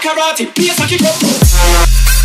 karate, please I keep up.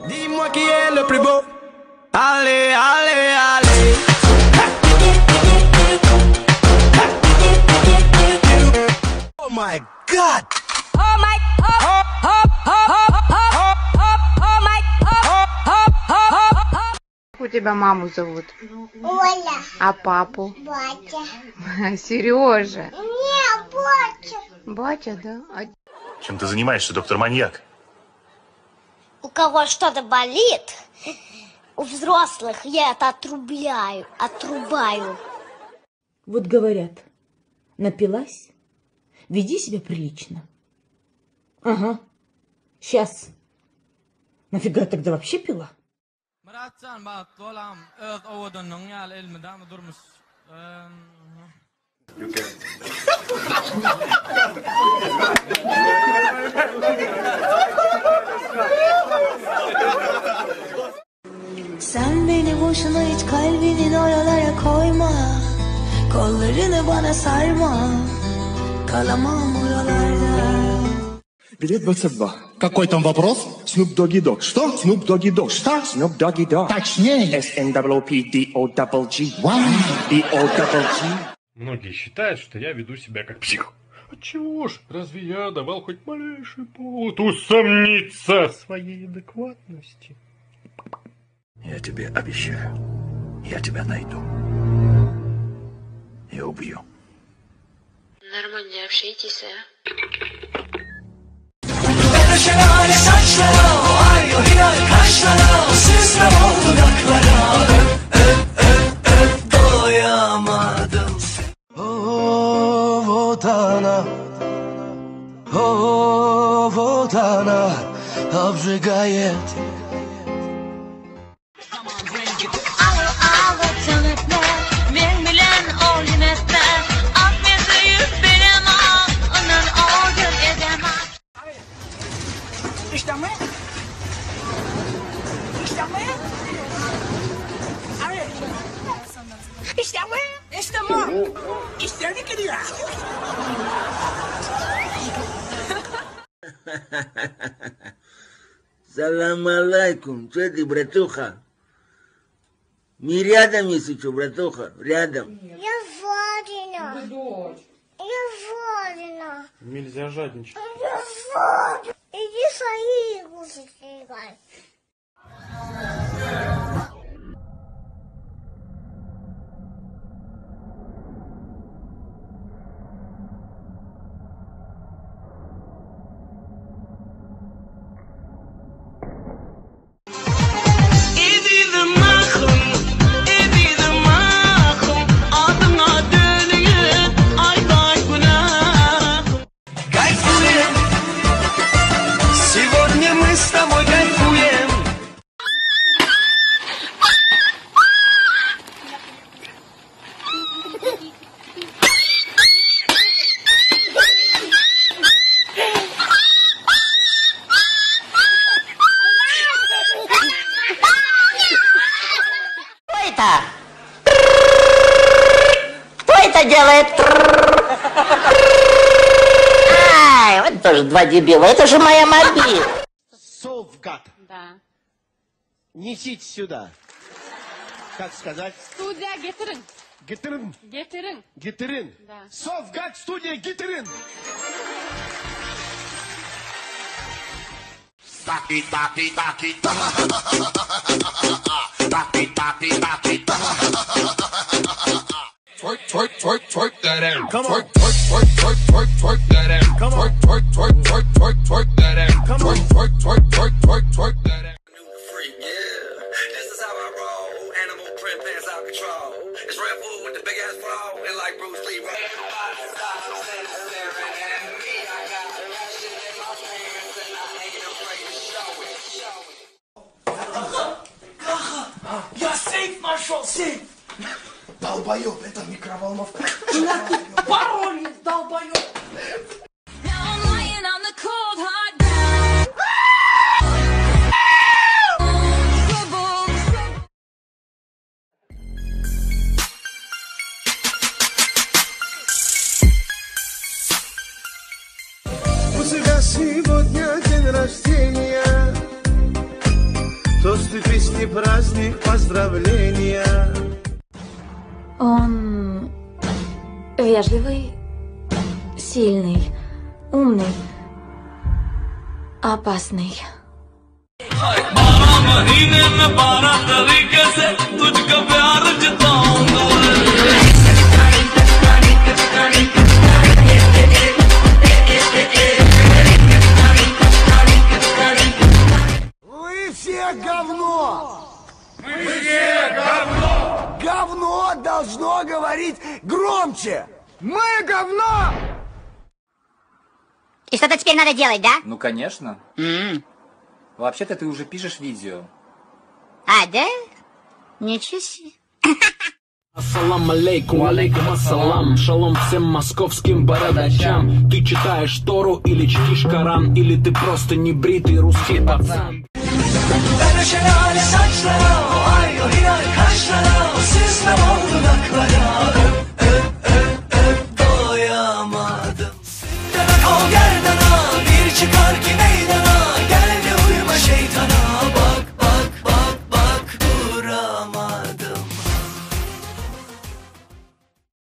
Dis-moi qui est le plus beau. Allez, allez, allez. Oh my God. Oh my, Как у тебя маму зовут? Оля. А папу? Батя. Сережа. Не, батя. Батя, да? Чем ты занимаешься, доктор-маньяк? У кого что-то болит, у взрослых я это отрубаю. Вот говорят, напилась, веди себя прилично. Ага, сейчас. Нафига тогда вообще пила? Sen beni boşuna hiç kalbinin oralara koyma. Kollarını bana sarma. Kalamam oralarda. Билет 22. Какой там вопрос? Snoop Doggy Dogg. Что? Snoop Doggy Dogg. Что? Snoop Doggy Dogg. Точнее. SNWPDOGG. DOGG. Многие считают, что я веду себя как псих. Отчего ж? Разве я давал хоть малейший повод усомниться в своей адекватности? Я тебе обещаю, я тебя найду и убью. Nормально общайтесь, а? Şelale saçlara, o ay o hilal kaşlara, o süzme oldu dudaklara. Öp doyamadım. Oh Вотана, oh Вотана, обжигает. İşte mi? İşte mi? Abi. İşte mi? İşte mi? İşte mi gidiyor? Салам алейкум, что ты, братуха? Не рядом, если что, братуха, рядом. Я жадина. Я жадина. Нельзя жадничать. Я жадина. Иди свои игрушки играй. Сегодня мы с тобой кайфуем. Кто это? Кто это делает? Ай, вот тоже два дебила. Это же моя мобиль. Совгат. Да. Несите сюда. Как сказать? Студия Гетерин. Гетерин. Гетерин. Гетерин. Да. Совгат, студия Гетерин. Taki, taki, taki, taki, taki, taki. Twerk, twerk, twerk, twerk that ass. Come on. Twerk, twerk, twerk, twerk, twerk, twerk that ass. Come on. Twerk, twerk, twerk, twerk, twerk, twerk that ass. нашел сейф! Долбоёб, это микроволновка. Пароль, долбоёб! У тебя сегодня день рождения. Тосты, песни, праздник, поздравления. Он вежливый, сильный, умный, опасный. Вы все говно! Мы все говно! Говно должно говорить громче! Мы говно! И что-то теперь надо делать, да? Ну, конечно. Вообще-то ты уже пишешь видео. А, да? Ничего себе. Ассалам алейкум, алейкум ассалам. Шалом всем московским бородачам. Ты читаешь Тору или чтишь Коран, или ты просто небритый русский пацан. Ben o şelale saçlara, o ay o hilal kaşlara, o süslem o dudaklara. Öp, doyamadım. Demek o gerdana bir çıkar